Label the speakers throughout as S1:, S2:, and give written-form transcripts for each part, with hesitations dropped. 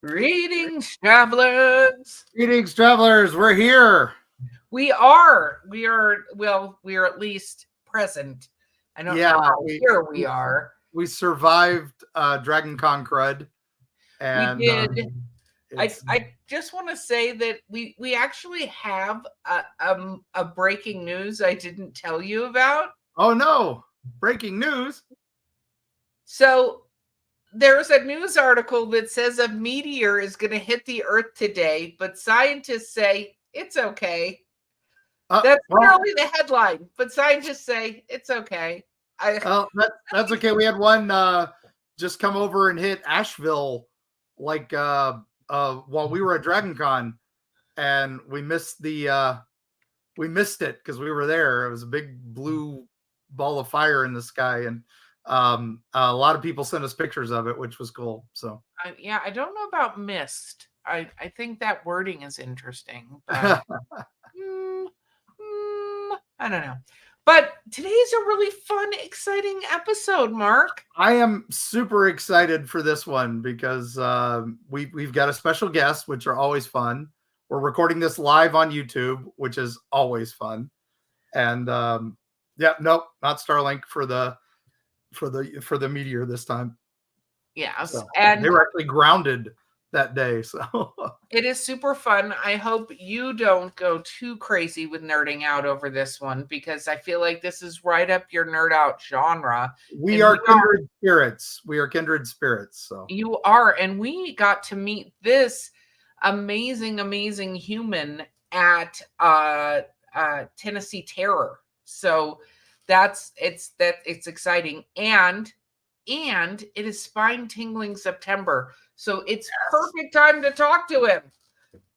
S1: Greetings, travelers.
S2: Greetings, travelers. We're here.
S1: We are at least present. I don't know
S2: Yeah,
S1: how here we are.
S2: we survived Dragon Con crud,
S1: We
S2: and
S1: did.
S2: it's
S1: I just want to say that we actually have a breaking news I didn't tell you about.
S2: oh no, breaking news.
S1: So there's a news article that says a meteor is going to hit the Earth today, but scientists say it's okay. That's literally the headline, but scientists say it's okay.
S2: That's okay. We had one just come over and hit Asheville, like while we were at Dragon Con, and we missed it because we were there. It was a big blue ball of fire in the sky, and a lot of people sent us pictures of it, which was cool. So
S1: I don't know about missed. I think that wording is interesting, but I don't know. But today's a really fun, exciting episode, Mark.
S2: I am super excited for this one because we've got a special guest, which are always fun. We're recording this live on YouTube, which is always fun. And nope, not Starlink for the meteor this time.
S1: Yes,
S2: so,
S1: and
S2: they were actually grounded that day. So
S1: it is super fun. I hope you don't go too crazy with nerding out over this one, because I feel like this is right up your nerd out genre.
S2: We are kindred spirits. We are kindred spirits. So
S1: you are, and we got to meet this amazing human at Tennessee Terror. So it's exciting, and it is spine-tingling September. So it's perfect time to talk to him.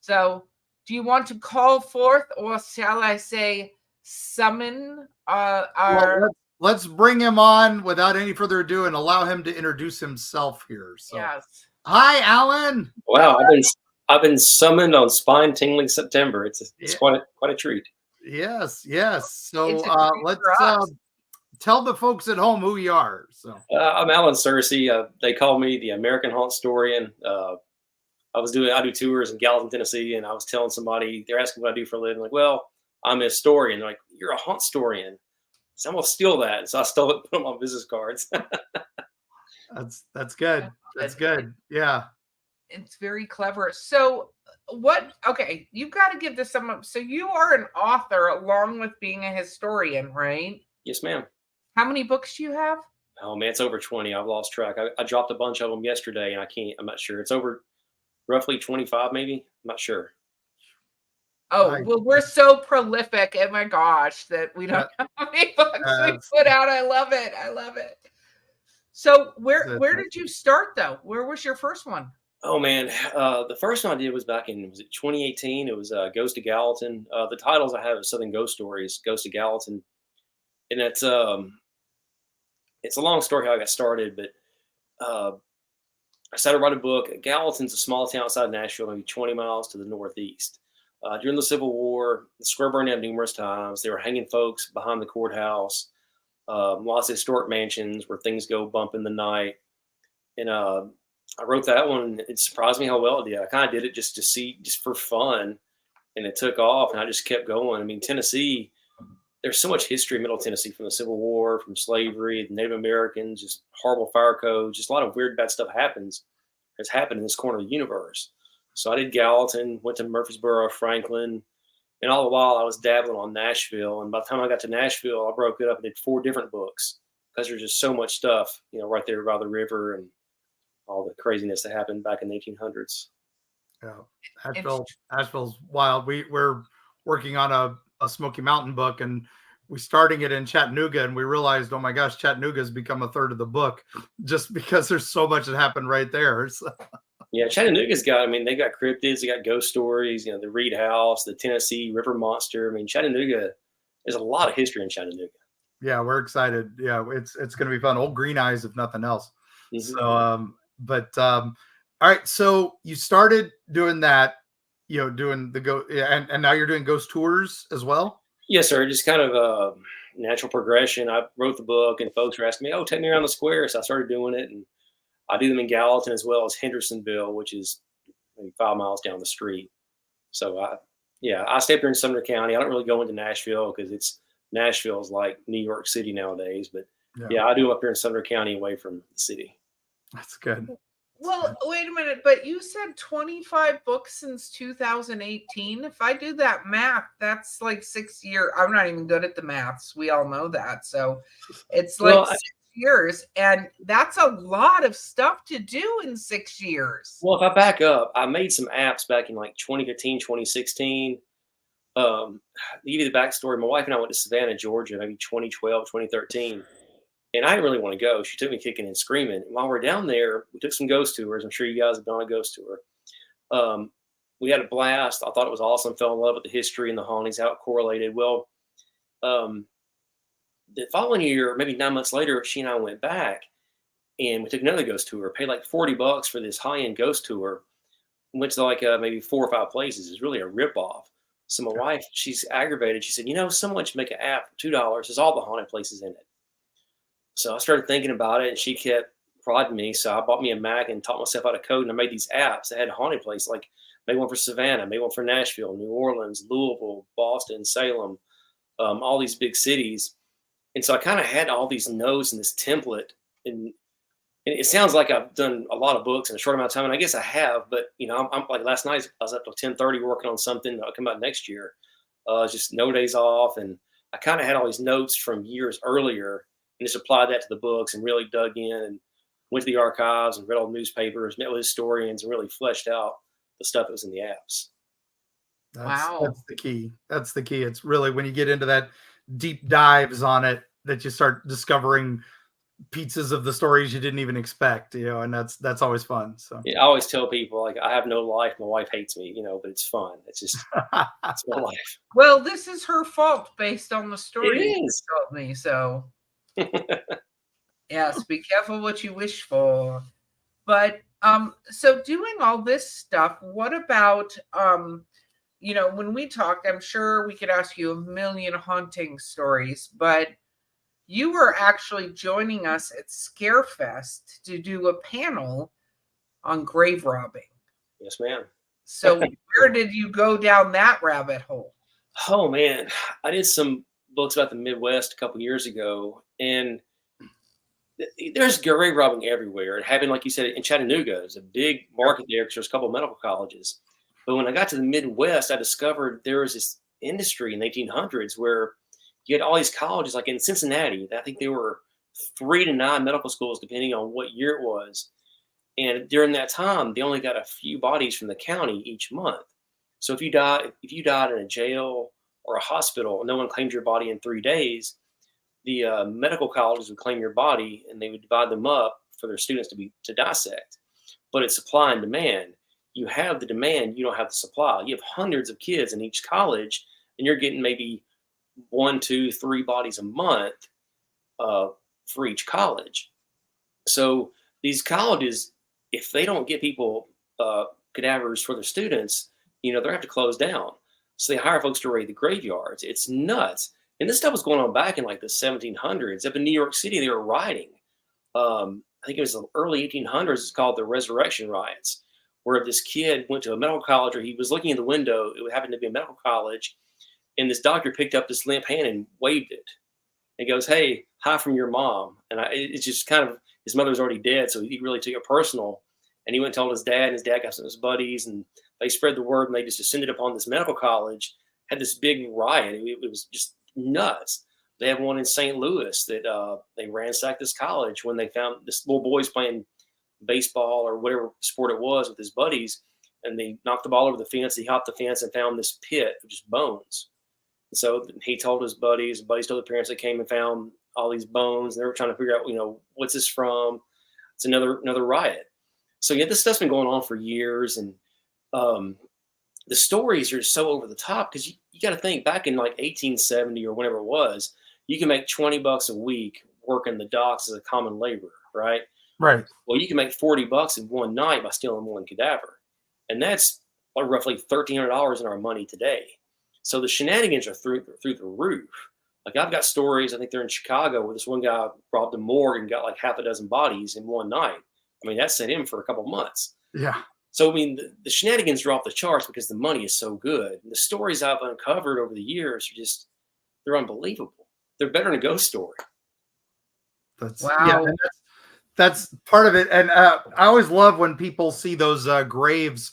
S1: So do you want to call forth, or shall I say summon our...
S2: let's bring him on without any further ado and allow him to introduce himself here. So
S1: yes.
S2: Hi, Allen.
S3: Wow, I've been summoned on spine-tingling September. It's quite a treat.
S2: Yes. So let's tell the folks at home who you are. So
S3: I'm Allen Sircy. They call me the American Hauntstorian. I do tours in Gallatin, Tennessee, and I was telling somebody, they're asking what I do for a living. Like, well, I'm a historian. They're like, you're a Hauntstorian. So I'm gonna steal that. And so I stole it, put them on business cards.
S2: That's good. That's good. Yeah.
S1: It's very clever. So okay, you've got to give this some. So you are an author along with being a historian, right?
S3: Yes, ma'am.
S1: How many books do you have?
S3: Oh man, it's over 20. I've lost track. I dropped a bunch of them yesterday, and I'm not sure. It's over roughly 25, maybe. I'm not sure.
S1: Oh, nice. Well, we're so prolific. Oh my gosh, that we don't know how many books we put out. I love it. So where did you start though? Where was your first one?
S3: Oh man, the first one I did was back in 2018. It was Ghost of Gallatin. The titles I have is Southern Ghost Stories, Ghost of Gallatin, and it's a long story how I got started. But I started writing a book. Gallatin's a small town outside Nashville, maybe 20 miles to the northeast. During the Civil War, the square burned down numerous times. They were hanging folks behind the courthouse. Lots of historic mansions where things go bump in the night. And I wrote that one. It surprised me how well it did. I kind of did it just for fun, and it took off, and I just kept going. I mean, Tennessee, there's so much history in Middle Tennessee, from the Civil War, from slavery, the Native Americans, just horrible fire codes, just a lot of weird, bad stuff has happened in this corner of the universe. So I did Gallatin, went to Murfreesboro, Franklin, and all the while I was dabbling on Nashville. And by the time I got to Nashville, I broke it up and did 4 different books, because there's just so much stuff, right there by the river and all the craziness that happened back in the 1800s.
S2: Yeah, Asheville's wild. We're working on a Smoky Mountain book, and we're starting it in Chattanooga, and we realized, oh my gosh, Chattanooga has become a third of the book just because there's so much that happened right there. So.
S3: Yeah, Chattanooga's got, they got cryptids, they got ghost stories, the Reed House, the Tennessee River Monster. Chattanooga, there's a lot of history in Chattanooga.
S2: Yeah, we're excited. Yeah, it's going to be fun. Old Green Eyes, if nothing else. Mm-hmm. So, all right. So you started doing that, doing the and now you're doing ghost tours as well?
S3: Yes, sir. Just kind of a natural progression. I wrote the book, and folks were asking me, take me around the square. So I started doing it, and I do them in Gallatin as well as Hendersonville, which is maybe 5 miles down the street. So I stay up here in Sumner County. I don't really go into Nashville because Nashville is like New York City nowadays. But I do up here in Sumner County, away from the city.
S2: That's good.
S1: Well, wait a minute, but you said 25 books since 2018. If I do that math, that's like 6 years. I'm not even good at the maths. We all know that. So it's like 6 years, and that's a lot of stuff to do in 6 years.
S3: Well, if I back up, I made some apps back in like 2015, 2016. To give you the backstory, my wife and I went to Savannah, Georgia, maybe 2012, 2013. And I didn't really want to go. She took me kicking and screaming. And while we're down there, we took some ghost tours. I'm sure you guys have done a ghost tour. We had a blast. I thought it was awesome. Fell in love with the history and the hauntings, how it correlated. Well, the following year, maybe 9 months later, she and I went back and we took another ghost tour. Paid like $40 for this high-end ghost tour. Went to like maybe 4 or 5 places. It's really a ripoff. So my wife, she's aggravated. She said, someone should make an app for $2. There's all the haunted places in it. So I started thinking about it, and she kept prodding me. So I bought me a Mac and taught myself how to code, and I made these apps that had haunted places. Like made one for Savannah, made one for Nashville, New Orleans, Louisville, Boston, Salem, all these big cities. And so I kind of had all these notes in this template. And it sounds like I've done a lot of books in a short amount of time, and I guess I have. But I'm like last night I was up till 10:30 working on something that'll come out next year. Just no days off, and I kind of had all these notes from years earlier. And just applied that to the books and really dug in and went to the archives and read all the newspapers, met with historians, and really fleshed out the stuff that was in the apps.
S2: That's the key. That's the key. It's really when you get into that deep dives on it that you start discovering pieces of the stories you didn't even expect, and that's always fun. So
S3: I always tell people, like, I have no life. My wife hates me, but it's fun. It's just, it's my life.
S1: Well, this is her fault based on the story
S3: you
S1: told me. So yes, be careful what you wish for. But so doing all this stuff, what about when we talk, I'm sure we could ask you a million haunting stories, but you were actually joining us at Scarefest to do a panel on grave robbing.
S3: Yes, ma'am.
S1: So where did you go down that rabbit hole?
S3: Oh man, I did some books about the Midwest a couple years ago, and there's grave robbing everywhere. It happened, like you said, in Chattanooga. It's a big market there because there's a couple of medical colleges. But when I got to the Midwest, I discovered there was this industry in the 1800s where you had all these colleges, like in Cincinnati. I think there were 3 to 9 medical schools, depending on what year it was. And during that time, they only got a few bodies from the county each month. So if you died in a jail or a hospital, no one claimed your body in 3 days, the medical colleges would claim your body and they would divide them up for their students to dissect. But it's supply and demand. You have the demand, you don't have the supply. You have hundreds of kids in each college, and you're getting maybe 1, 2, 3 bodies a month for each college. So these colleges, if they don't get people cadavers for their students, they're going to have to close down. So they hire folks to raid the graveyards. It's nuts. And this stuff was going on back in like the 1700s. Up in New York City, they were rioting. I think it was the early 1800s. It's called the Resurrection Riots, where this kid went to a medical college, or he was looking in the window. It happened to be a medical college. And this doctor picked up this limp hand and waved it. And goes, "Hey, hi from your mom." And it's just kind of, his mother was already dead, so he really took it personal. And he went and told his dad, and his dad got some of his buddies, and they spread the word, and they just descended upon this medical college, had this big riot. It was just nuts. They had one in St. Louis that they ransacked this college when they found this little boy's playing baseball or whatever sport it was with his buddies, and they knocked the ball over the fence. He hopped the fence and found this pit of just bones. And so he told his buddies told the parents. They came and found all these bones, and they were trying to figure out, what's this from? It's another riot. So yeah, this stuff's been going on for years, and the stories are so over the top because you got to think back in like 1870 or whenever it was, you can make $20 a week working the docks as a common laborer, right?
S2: Right.
S3: Well, you can make $40 in one night by stealing one cadaver, and that's like roughly $1,300 in our money today. So the shenanigans are through the roof. Like I've got stories, I think they're in Chicago, where this one guy robbed a morgue and got like half a dozen bodies in one night. I mean, that sent him for a couple months.
S2: Yeah.
S3: So I mean, the shenanigans are off the charts because the money is so good. The stories I've uncovered over the years are just they're unbelievable. They're better than a ghost story.
S2: Yeah,
S1: Wow.
S2: and that's part of it. And I always love when people see those graves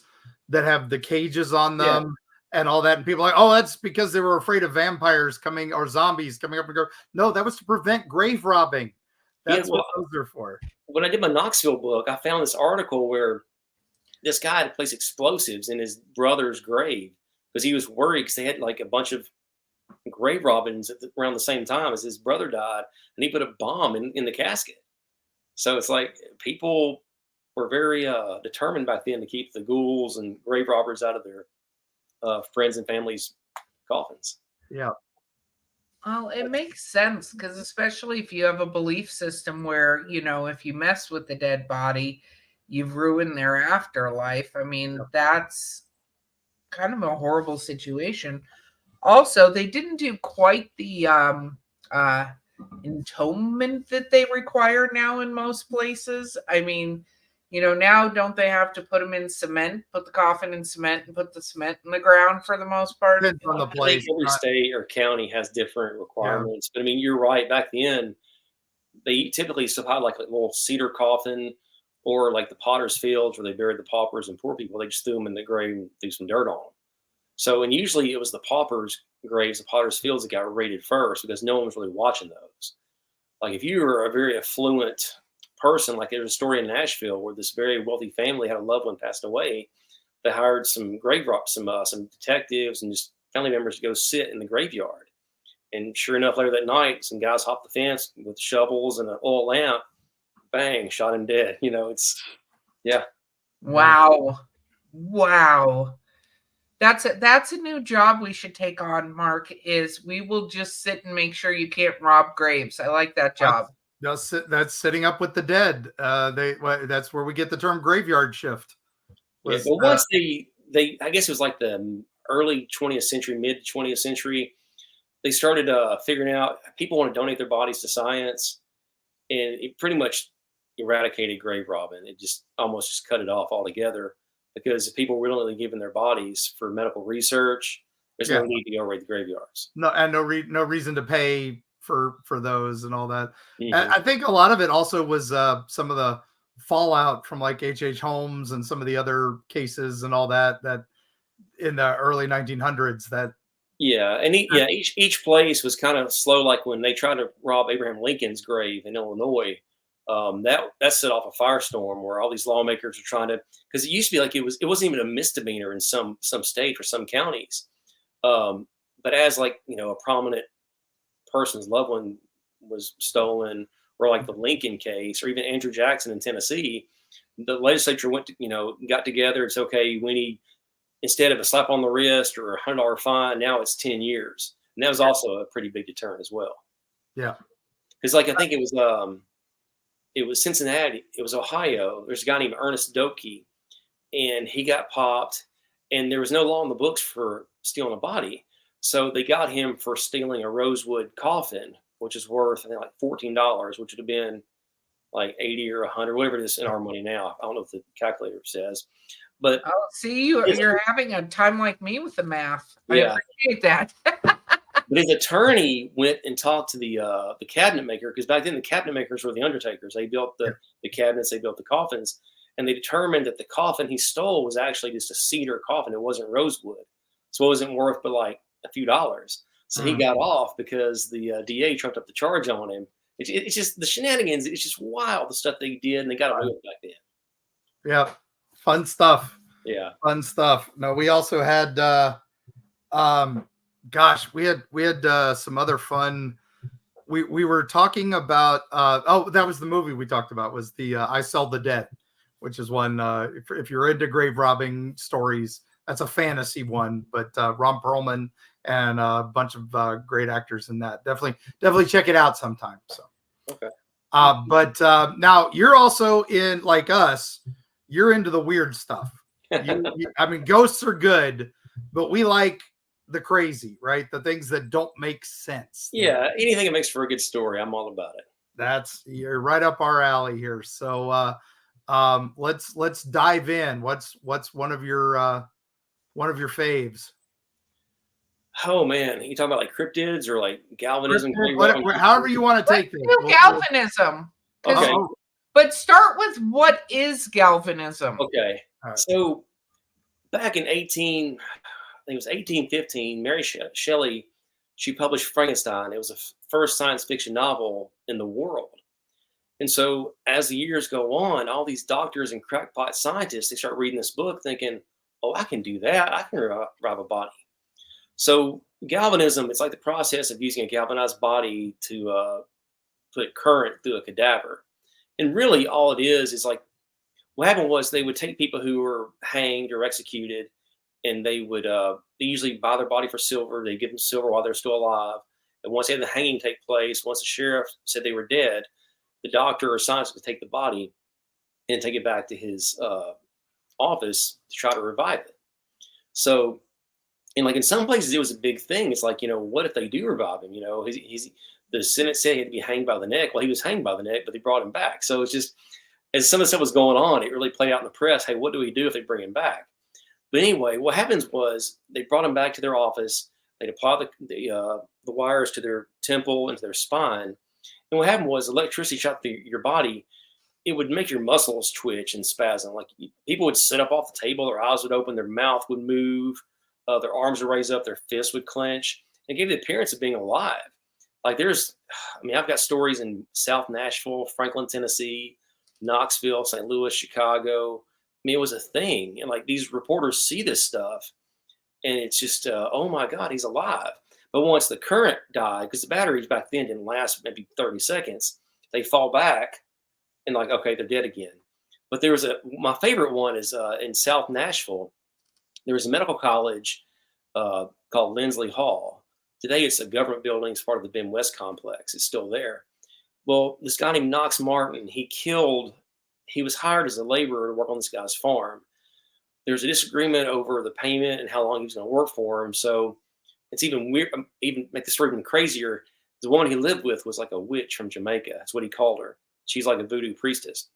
S2: that have the cages on them and all that. And people are like, oh, that's because they were afraid of vampires coming or zombies coming up and go. No, that was to prevent grave robbing. That's what those are for.
S3: When I did my Knoxville book, I found this article where this guy had placed explosives in his brother's grave because he was worried because they had like a bunch of grave robbings around the same time as his brother died, and he put a bomb in the casket. So it's like people were very determined back then to keep the ghouls and grave robbers out of their friends and families' coffins.
S2: Yeah.
S1: Well, it makes sense because especially if you have a belief system where, if you mess with the dead body, you've ruined their afterlife. I mean, that's kind of a horrible situation. Also, they didn't do quite the entombment that they require now in most places. I mean, now don't they have to put them in cement, put the coffin in cement and put the cement in the ground for the most part?
S2: Depends on the place.
S3: I think every state or county has different requirements. But I mean, you're right. Back then, they typically supplied like a little cedar coffin or like the potter's fields where they buried the paupers and poor people. They just threw them in the grave and threw some dirt on them. So, and usually it was the paupers' graves, the potter's fields that got raided first because no one was really watching those. Like if you were a very affluent person, like there's a story in Nashville where this very wealthy family had a loved one passed away. They hired some grave robbers, some detectives and just family members to go sit in the graveyard. And sure enough, later that night, some guys hopped the fence with shovels and an oil lamp, bang, shot him dead.
S1: Wow. That's a new job we should take on, Mark, is we will just sit and make sure you can't rob graves. I like that job.
S2: That's sitting up with the dead. That's where we get the term graveyard shift.
S3: But once they I guess it was like the early 20th century, mid 20th century, they started figuring out people want to donate their bodies to science, and it pretty much eradicated grave robbing. It just almost just cut it off altogether because people were willingly giving their bodies for medical research. There's no need to go raid the graveyards.
S2: No reason to pay for those and all that. Mm-hmm. I think a lot of it also was some of the fallout from like H.H. Holmes and some of the other cases and all that in the early 1900s that.
S3: Yeah, and each place was kind of slow. Like when they tried to rob Abraham Lincoln's grave in Illinois, that set off a firestorm where all these lawmakers were trying to, because it used to be like it wasn't even a misdemeanor in some states or some counties, but as like a prominent person's loved one was stolen, or like the Lincoln case, or even Andrew Jackson in Tennessee, the legislature got together. It's okay. We need, instead of a slap on the wrist or $100 fine, now it's 10 years. And that was also a pretty big deterrent as well.
S2: Yeah.
S3: Because like, I think it was Cincinnati, it was Ohio. There's a guy named Ernest Doebke, and he got popped, and there was no law in the books for stealing a body. So they got him for stealing a rosewood coffin, which is worth, I think, like $14, which would have been like 80 or 100, whatever it is in our money now. I don't know if the calculator says. But
S1: see, you're having a time like me with the math. Yeah. I appreciate that.
S3: But his attorney went and talked to the cabinet maker, because back then the cabinet makers were the undertakers. They built the cabinets, they built the coffins, and they determined that the coffin he stole was actually just a cedar coffin. It wasn't rosewood, so it wasn't worth but like a few dollars. So he got off because the DA trumped up the charge on him. It's just the shenanigans. It's just wild, the stuff they did, and they got away with it back then.
S2: Yeah, fun stuff.
S3: Yeah,
S2: fun stuff. No, we also had we had some other fun. We were talking about that was the movie we talked about, was the I Sell the Dead, which is one if you're into grave robbing stories, that's a fantasy one, but Ron Perlman and a bunch of great actors in that. Definitely check it out sometime. So
S3: okay.
S2: But now you're also in, like us, you're into the weird stuff. I mean, ghosts are good, but we like the crazy, right? The things that don't make sense.
S3: Yeah, anything that makes for a good story, I'm all about it.
S2: You're right up our alley here. So Let's dive in. What's one of your faves?
S3: Oh man, you talking about like cryptids or like galvanism?
S2: However you want to take this.
S1: Do galvanism.
S3: Okay.
S1: But start with what is galvanism?
S3: Okay.
S2: Right.
S3: So back in I think it was 1815, Mary Shelley, she published Frankenstein. It was the first science fiction novel in the world. And so as the years go on, all these doctors and crackpot scientists, they start reading this book thinking, oh, I can do that. I can revive a body. So galvanism, it's like the process of using a galvanized body to put current through a cadaver. And really all it is like, what happened was they would take people who were hanged or executed, and they would they usually buy their body for silver. They give them silver while they're still alive. And once they had the hanging take place, once the sheriff said they were dead, the doctor or scientist would take the body and take it back to his office to try to revive it. So, and like in some places, it was a big thing. It's like, what if they do revive him? The Senate said he had to be hanged by the neck. Well, he was hanged by the neck, but they brought him back. So it's just, as some of the stuff was going on, it really played out in the press. Hey, what do we do if they bring him back? But anyway, what happens was they brought him back to their office. They'd apply the wires to their temple and to their spine. And what happened was electricity shot through your body. It would make your muscles twitch and spasm. Like people would sit up off the table, their eyes would open, their mouth would move, their arms would raise up, their fists would clench. It gave the appearance of being alive. Like I've got stories in South Nashville, Franklin, Tennessee, Knoxville, St. Louis, Chicago. It was a thing. And like these reporters see this stuff and it's just, oh my God, he's alive. But once the current died, because the batteries back then didn't last maybe 30 seconds, they fall back and like, okay, they're dead again. But there was my favorite one is in South Nashville. There was a medical college called Lindsley Hall. Today it's a government building. It's part of the Ben West complex. It's still there. Well, this guy named Knox Martin, he was hired as a laborer to work on this guy's farm. There's a disagreement over the payment and how long he was going to work for him. So it's even weird, even make the story even crazier. The woman he lived with was like a witch from Jamaica. That's what he called her. She's like a voodoo priestess.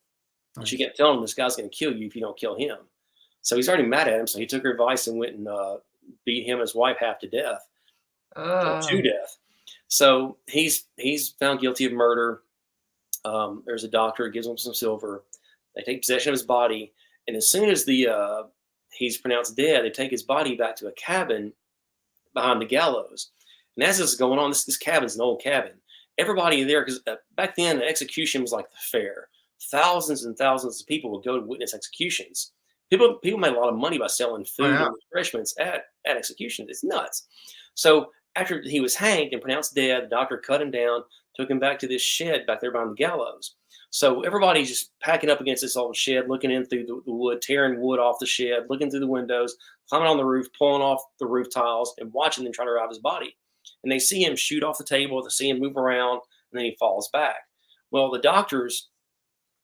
S3: Nice. She kept telling him, this guy's going to kill you if you don't kill him. So he's already mad at him. So he took her advice and went and beat him and his wife half to death. To death. So he's found guilty of murder. There's a doctor who gives him some silver. They take possession of his body. And as soon as he's pronounced dead, they take his body back to a cabin behind the gallows. And as this is going on, this cabin's an old cabin. Everybody there, because back then, the execution was like the fair. Thousands and thousands of people would go to witness executions. People made a lot of money by selling food and refreshments at executions. It's nuts. So after he was hanged and pronounced dead, the doctor cut him down, took him back to this shed back there behind the gallows. So everybody's just packing up against this old shed, looking in through the wood, tearing wood off the shed, looking through the windows, climbing on the roof, pulling off the roof tiles, and watching them try to revive his body. And they see him shoot off the table, they see him move around, and then he falls back. Well, the doctors,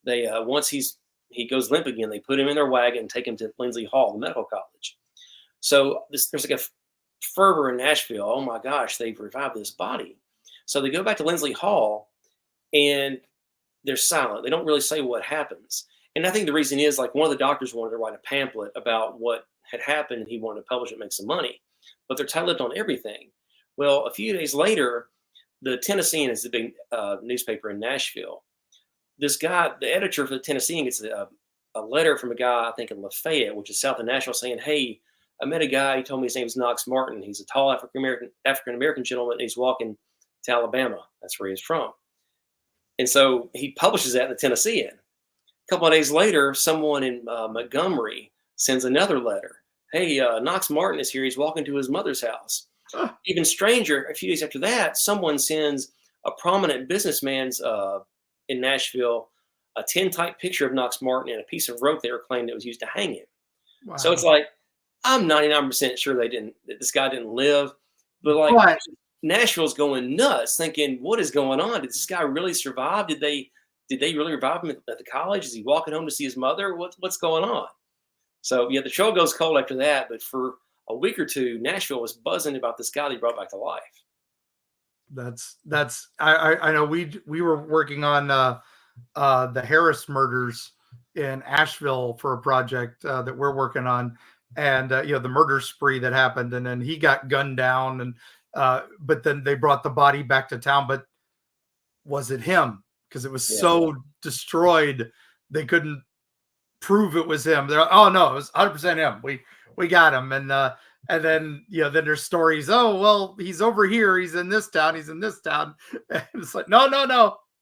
S3: they once he goes limp again, they put him in their wagon and take him to Lindsley Hall, the medical college. So there's like a fervor in Nashville. Oh my gosh, they've revived this body. So they go back to Lindsley Hall, and they're silent. They don't really say what happens. And I think the reason is like one of the doctors wanted to write a pamphlet about what had happened, and he wanted to publish it, make some money. But they're tight-lipped on everything. Well, a few days later, the Tennessean is the big newspaper in Nashville. This guy, the editor for the Tennessean, gets a letter from a guy, I think in Lafayette, which is south of Nashville, saying, hey, I met a guy, he told me his name is Knox Martin. He's a tall African-American gentleman, and he's walking to Alabama. That's where he's from. And so he publishes that in the Tennessean. A couple of days later, someone in Montgomery sends another letter. Hey, Knox Martin is here. He's walking to his mother's house. Even stranger, a few days after that, someone sends a prominent businessman's in Nashville a tintype picture of Knox Martin and a piece of rope they were claiming that was used to hang him. Wow. So it's like, I'm 99% sure this guy didn't live, but like Nashville's going nuts, thinking, what is going on? Did this guy really survive? Did they really revive him at the college? Is he walking home to see his mother? What's going on? So yeah, the show goes cold after that, but for a week or two, Nashville was buzzing about this guy they brought back to life.
S2: I know we were working on the Harris murders in Asheville for a project that we're working on, and the murder spree that happened, and then he got gunned down, and but then they brought the body back to town. But was it him? Because it was so destroyed, they couldn't prove it was him. They're, oh no, it was 100% him. We got him, and then then there's stories. Oh well, he's over here. He's in this town. He's in this town. And it's like no,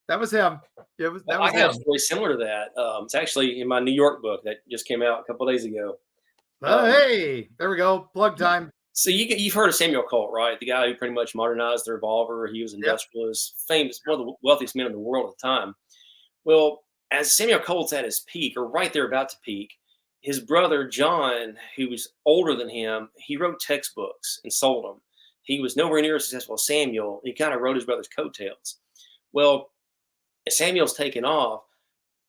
S2: that was him. That was
S3: I
S2: him.
S3: got a story similar to that. It's actually in my New York book that just came out a couple of days ago.
S2: Hey, there we go. Plug time.
S3: So you've heard of Samuel Colt, right? The guy who pretty much modernized the revolver. He was industrialist, famous, one of the wealthiest men in the world at the time. Well, as Samuel Colt's at his peak, or right there about to peak, his brother John, who was older than him, he wrote textbooks and sold them. He was nowhere near as successful as Samuel. He kind of rode his brother's coattails. Well, as Samuel's taken off,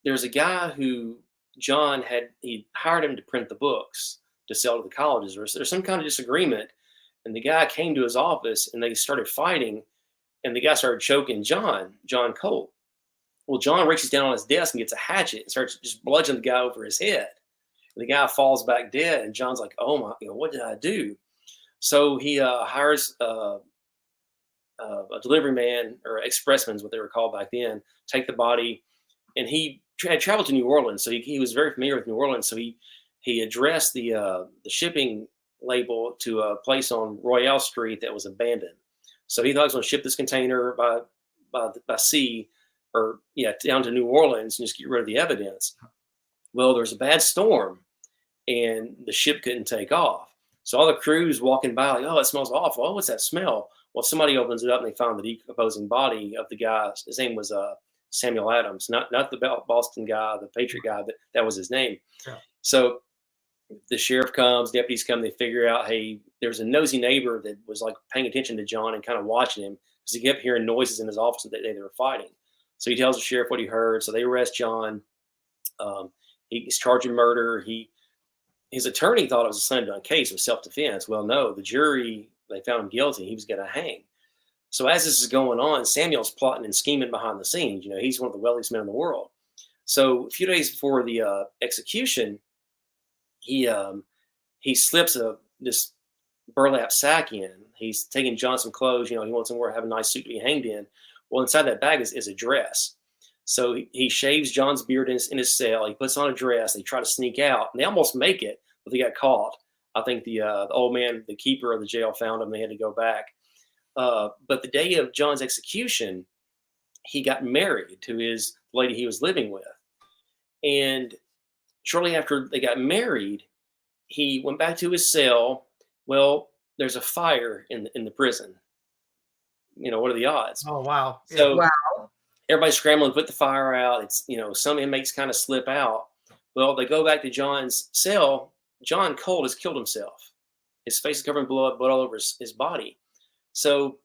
S3: there's a guy who John he hired him to print the books to sell to the colleges. There's some kind of disagreement, and the guy came to his office and they started fighting, and the guy started choking John Colt. Well, John reaches down on his desk and gets a hatchet and starts just bludgeoning the guy over his head. And the guy falls back dead, and John's like, "Oh my, what did I do?" So he hires a delivery man, or expressman is what they were called back then, take the body, and he had traveled to New Orleans, so he was very familiar with New Orleans. So he addressed the shipping label to a place on Royale Street that was abandoned. So he thought he was going to ship this container by sea, or down to New Orleans and just get rid of the evidence. Well, there's a bad storm, and the ship couldn't take off. So all the crew's walking by like, "Oh, it smells awful. Oh, what's that smell?" Well, somebody opens it up and they found the decomposing body of the guy. His name was Samuel Adams, not the Boston guy, the Patriot guy, but that was his name. Yeah. So the sheriff comes, deputies come, they figure out, hey, there's a nosy neighbor that was like paying attention to John and kind of watching him because he kept hearing noises in his office that they were fighting. So he tells the sheriff what he heard. So they arrest John. He's charged with murder. His attorney thought it was a slam dunk case of self-defense. Well, no, the jury, they found him guilty. He was going to hang. So as this is going on, Samuel's plotting and scheming behind the scenes. He's one of the wealthiest men in the world. So a few days before the execution, he slips this burlap sack in. He's taking John some clothes. He wants him to have a nice suit to be hanged in. Well, inside that bag is a dress. So he shaves John's beard in his cell. He puts on a dress. They try to sneak out, and they almost make it, but they got caught. I think the old man, the keeper of the jail, found him. They had to go back. But the day of John's execution, he got married to his lady he was living with. And shortly after they got married, he went back to his cell. Well, there's a fire in the prison. What are the odds?
S2: Oh, wow.
S1: So
S3: everybody's scrambling to put the fire out. It's, some inmates kind of slip out. Well, they go back to John's cell. John Colt has killed himself. His face is covered in blood all over his body. So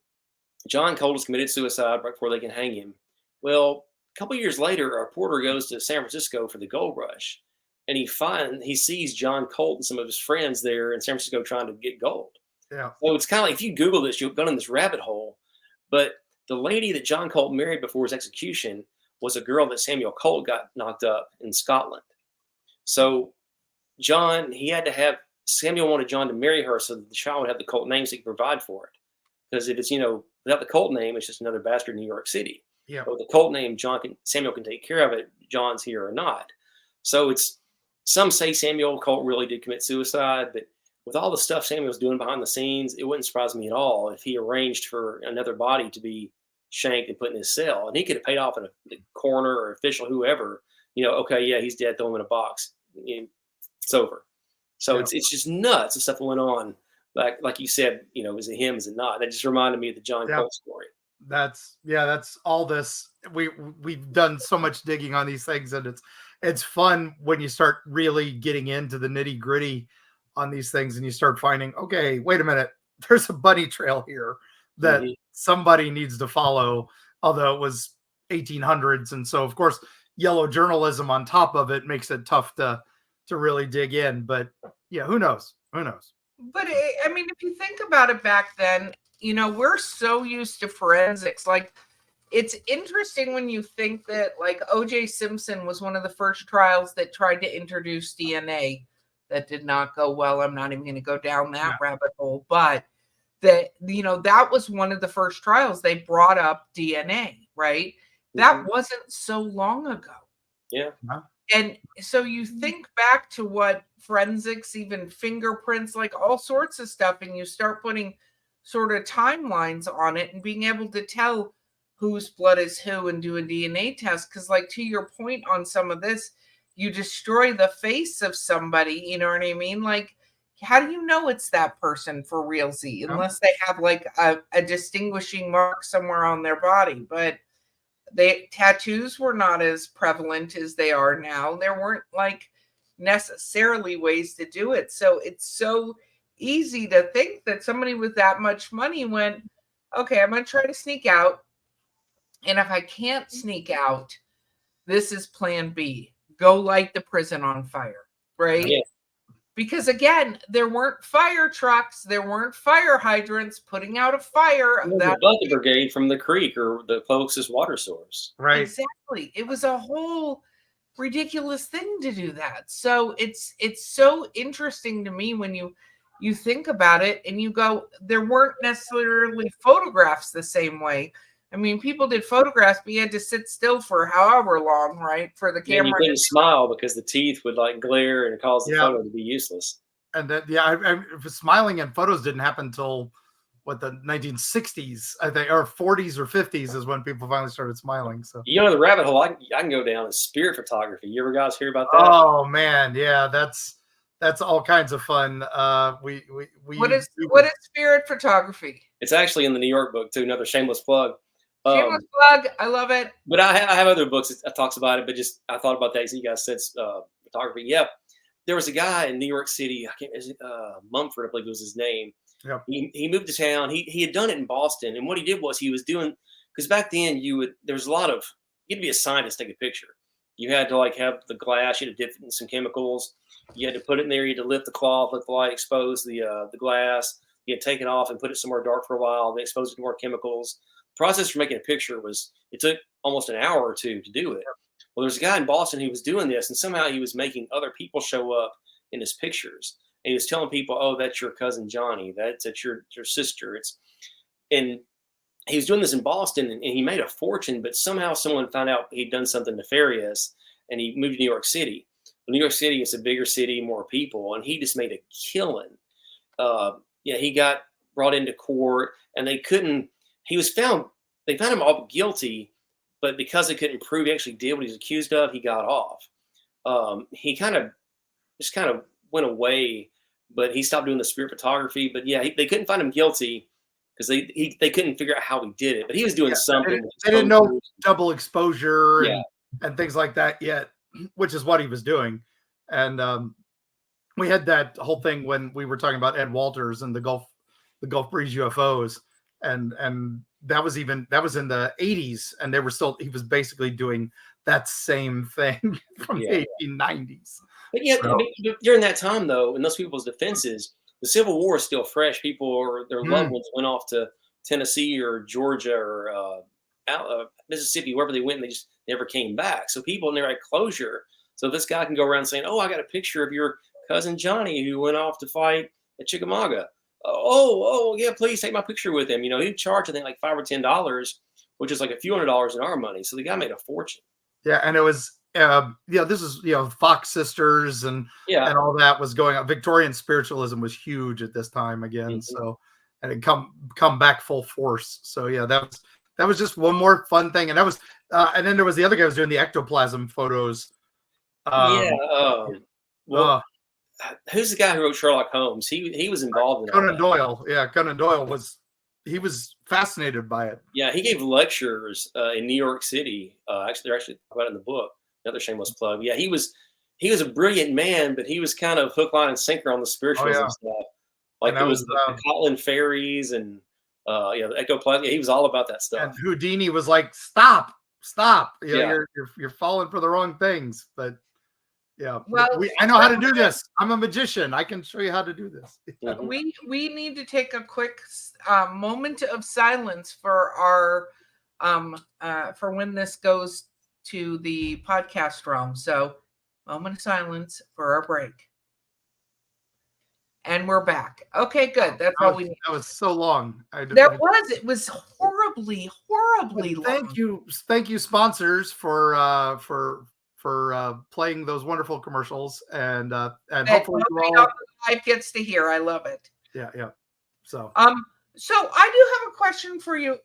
S3: John Colt has committed suicide right before they can hang him. Well, a couple years later, a reporter goes to San Francisco for the gold rush, and he sees John Colt and some of his friends there in San Francisco trying to get gold. Yeah. So it's kind of like, if you Google this, you'll go in this rabbit hole. But the lady that John Colt married before his execution was a girl that Samuel Colt got knocked up in Scotland. So Samuel wanted John to marry her so that the child would have the Colt name so he could provide for it. Because if it's, without the Colt name, it's just another bastard in New York City. Yeah. But with the Colt name, Samuel can take care of it, John's here or not. So some say Samuel Colt really did commit suicide, but with all the stuff Samuel's doing behind the scenes, it wouldn't surprise me at all if he arranged for another body to be shanked and put in his cell. And he could have paid off the coroner or official, whoever, okay, yeah, he's dead, throw him in a box. It's over. So yeah. It's just nuts, the stuff that went on. Like you said, is it him, is it not? That just reminded me of the John Colt story.
S2: That's all this. We've done so much digging on these things, and it's fun when you start really getting into the nitty gritty on these things, and you start finding, okay, wait a minute, there's a bunny trail here that somebody needs to follow, although it was 1800s. And so of course, yellow journalism on top of it makes it tough to really dig in, but yeah, who knows?
S1: But if you think about it, back then, we're so used to forensics. Like it's interesting when you think that like O.J. Simpson was one of the first trials that tried to introduce DNA. That did not go well. I'm not even going to go down that rabbit hole, but that, you know, that was one of the first trials they brought up DNA, right? That wasn't so long ago.
S3: Yeah.
S1: And so you think back to what forensics, even fingerprints, like all sorts of stuff, and you start putting sort of timelines on it and being able to tell whose blood is who and do a DNA test. Because, like, to your point on some of this, you destroy the face of somebody, you know what I mean? Like, how do you know it's that person for realsy unless they have like a distinguishing mark somewhere on their body? But tattoos were not as prevalent as they are now. There weren't like necessarily ways to do it. So it's so easy to think that somebody with that much money went, okay, I'm going to try to sneak out. And if I can't sneak out, this is plan B. Go light the prison on fire, right?
S3: Yeah.
S1: Because again, there weren't fire trucks, there weren't fire hydrants putting out a fire.
S3: The bucket brigade from the creek or the closest water source.
S2: Right.
S1: Exactly. It was a whole ridiculous thing to do that. So it's so interesting to me when you think about it and you go, there weren't necessarily photographs the same way. I mean, people did photographs, but you had to sit still for however long, right? For the camera.
S3: And you couldn't smile because the teeth would like glare and cause the photo to be useless.
S2: And that, smiling in photos didn't happen until what, the 1960s, I think, or 40s or 50s is when people finally started smiling. So,
S3: you know, the rabbit hole I can go down is spirit photography. You ever guys hear about that?
S2: Oh man, yeah, that's all kinds of fun.
S1: What is spirit photography?
S3: It's actually in the New York book too. Another shameless plug.
S1: Shameless plug. I love it.
S3: But I have other books that talks about it. But just I thought about that because you guys said photography. Yep. There was a guy in New York City. I can't. Mumford, I believe was his name. Yep. He moved to town. He had done it in Boston, and what he did was he was doing, because back then there was a lot of, you had to be a scientist to take a picture. You had to like have the glass. You had to dip it in some chemicals. You had to put it in there. You had to lift the cloth, let the light expose the glass. You had to take it off and put it somewhere dark for a while. Then expose it to more chemicals. Process for making a picture it took almost an hour or two to do it. Well, there's a guy in Boston who was doing this, and somehow he was making other people show up in his pictures. And he was telling people, "Oh, that's your cousin Johnny. That's your sister." And he was doing this in Boston, and he made a fortune. But somehow someone found out he'd done something nefarious, and he moved to New York City. Well, New York City is a bigger city, more people, and he just made a killing. He got brought into court, and they couldn't. They found him all guilty, but because they couldn't prove he actually did what he was accused of, he got off. He kind of went away, but he stopped doing the spirit photography. But yeah, they couldn't find him guilty because they couldn't figure out how he did it. But he was doing something.
S2: They didn't know double exposure and things like that yet, which is what he was doing. And we had that whole thing when we were talking about Ed Walters and the Gulf Breeze UFOs. And that was in the 80s, and he was basically doing that same thing from the 1890s.
S3: But yeah, so, I mean, during that time though, in those people's defenses, the Civil War is still fresh. People or their loved ones went off to Tennessee or Georgia or Mississippi, wherever they went, and they just never came back. So people never had closure. So this guy can go around saying, "Oh, I got a picture of your cousin Johnny who went off to fight at Chickamauga. Oh, yeah, please take my picture with him." You know, he'd charge, I think, like $5 or $10, which is like a few $100s in our money. So the guy made a fortune. Yeah,
S2: and it was, this is, Fox Sisters and all that was going on. Victorian spiritualism was huge at this time again. So, and it come back full force. So yeah, that was just one more fun thing. And that was, and then there was the other guy who was doing the ectoplasm photos.
S3: Who's the guy who wrote Sherlock Holmes? He was involved in
S2: Conan Doyle. Yeah, Conan Doyle was fascinated by it.
S3: Yeah, he gave lectures in New York City. They're actually about it in the book. Another shameless plug. Yeah, he was a brilliant man, but he was kind of hook, line, and sinker on the spiritualism stuff. Like it was the Cotland fairies and the ectoplasm. Yeah, he was all about that stuff.
S2: And Houdini was like, "Stop! You're falling for the wrong things." But yeah, well, I know how to do this. I'm a magician. I can show you how to do this.
S1: We need to take a quick moment of silence for our for when this goes to the podcast realm. So, moment of silence for our break. And we're back. Okay, good. That's all we need.
S2: That was so long.
S1: It was horribly long.
S2: Thank you, sponsors, for playing those wonderful commercials, and hopefully
S1: life gets to hear. I love it.
S2: Yeah. So
S1: so I do have a question for you.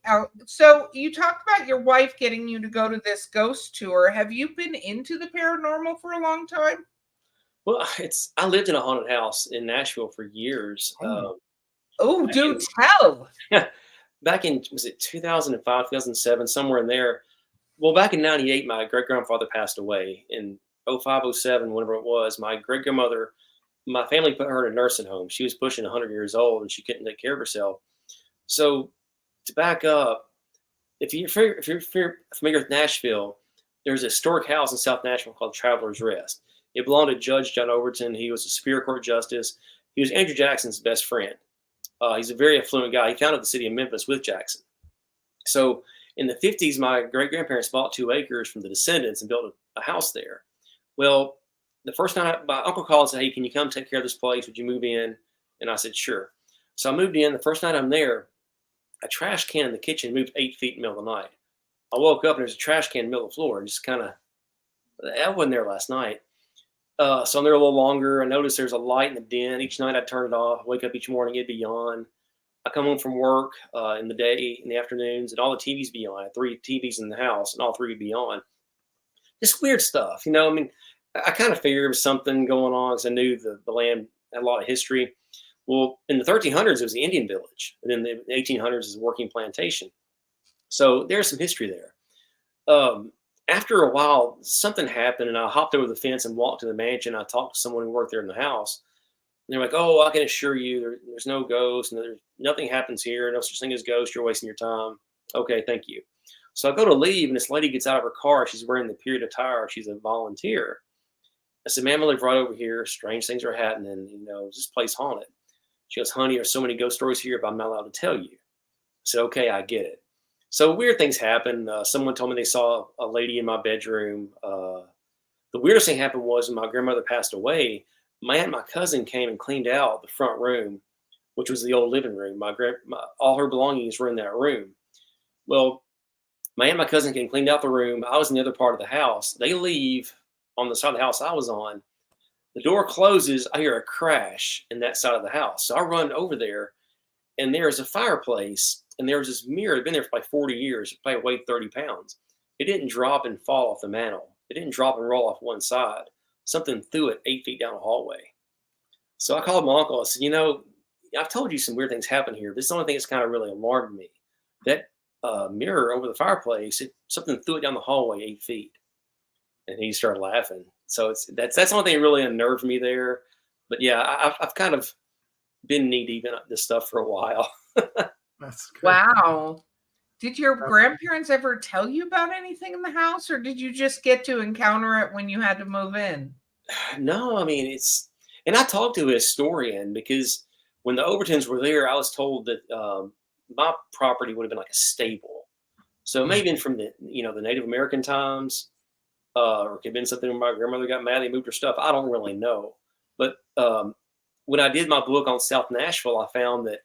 S1: So you talked about your wife getting you to go to this ghost tour. Have you been into the paranormal for a long time?
S3: Well, I lived in a haunted house in Nashville for years.
S1: Do tell.
S3: Back in, was it 2005, 2007, somewhere in there. Well, back in 98, my great-grandfather passed away. In 05, 07, whenever it was, my great-grandmother, my family put her in a nursing home. She was pushing 100 years old, and she couldn't take care of herself. So to back up, if you're familiar with Nashville, there's a historic house in South Nashville called Traveler's Rest. It belonged to Judge John Overton. He was a Superior Court Justice. He was Andrew Jackson's best friend. He's a very affluent guy. He founded the city of Memphis with Jackson. So in the 50s, my great-grandparents bought 2 acres from the descendants and built a house there. Well, the first night, my uncle called and said, "Hey, can you come take care of this place? Would you move in?" And I said, "Sure." So I moved in. The first night I'm there, a trash can in the kitchen moved 8 feet in the middle of the night. I woke up and there's a trash can in the middle of the floor, and just kind of, I wasn't there last night. So I'm there a little longer. I noticed there's a light in the den. Each night I'd turn it off. I wake up each morning, it'd be on. I come home from work in the day, in the afternoons, and all the TVs be on. I had 3 TVs in the house, and all 3 would be on. Just weird stuff, you know. I mean, I kind of figured there was something going on because I knew the land had a lot of history. Well, in the 1300s, it was the Indian village. And in the 1800s, is a working plantation. So there's some history there. After a while, something happened, and I hopped over the fence and walked to the mansion. I talked to someone who worked there in the house. And they're like, "Oh, I can assure you there's no ghost, and nothing happens here. No such thing as ghosts. You're wasting your time." Okay, thank you. So I go to leave, and this lady gets out of her car. She's wearing the period attire. She's a volunteer. I said, "Ma'am, I live right over here. Strange things are happening. You know, is this place haunted?" She goes, "Honey, there's so many ghost stories here, but I'm not allowed to tell you." I said, "Okay, I get it." So weird things happen. Someone told me they saw a lady in my bedroom. The weirdest thing happened was when my grandmother passed away, my aunt and my cousin came and cleaned out the front room, which was the old living room. All her belongings were in that room. Well, my aunt and my cousin came and cleaned out the room. I was in the other part of the house. They leave on the side of the house I was on. The door closes. I hear a crash in that side of the house. So I run over there, and there's a fireplace. And there was this mirror. It had been there for like 40 years. It probably weighed 30 pounds. It didn't drop and fall off the mantle. It didn't drop and roll off one side. Something threw it 8 feet down the hallway. So I called my uncle. I said, "You know, I've told you some weird things happen here. This is the only thing that's kind of really alarmed me. That mirror over the fireplace, something threw it down the hallway 8 feet." And he started laughing. So that's the only thing that really unnerved me there. But yeah, I've kind of been knee deep in this stuff for a while.
S2: that's good.
S1: Wow. Did your grandparents ever tell you about anything in the house, or did you just get to encounter it when you had to move in?
S3: No, I mean, and I talked to a historian because when the Overtons were there, I was told that my property would have been like a stable. So maybe from the Native American times, or it could have been something when my grandmother got mad and moved her stuff. I don't really know. But when I did my book on South Nashville, I found that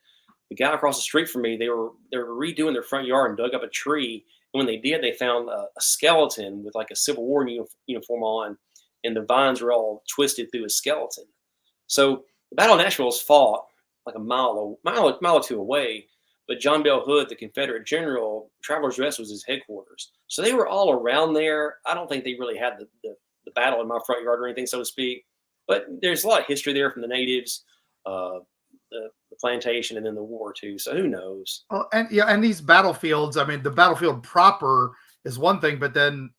S3: the guy across the street from me, they were redoing their front yard and dug up a tree. And when they did, they found a skeleton with like a Civil War uniform on, and the vines were all twisted through a skeleton. So the Battle of Nashville was fought like a mile or two away. But John Bell Hood, the Confederate general, Traveler's Rest was his headquarters. So they were all around there. I don't think they really had the battle in my front yard or anything, so to speak. But there's a lot of history there from the natives, the plantation, and then the war too. So who knows?
S2: Well, and these battlefields. I mean, the battlefield proper is one thing, but then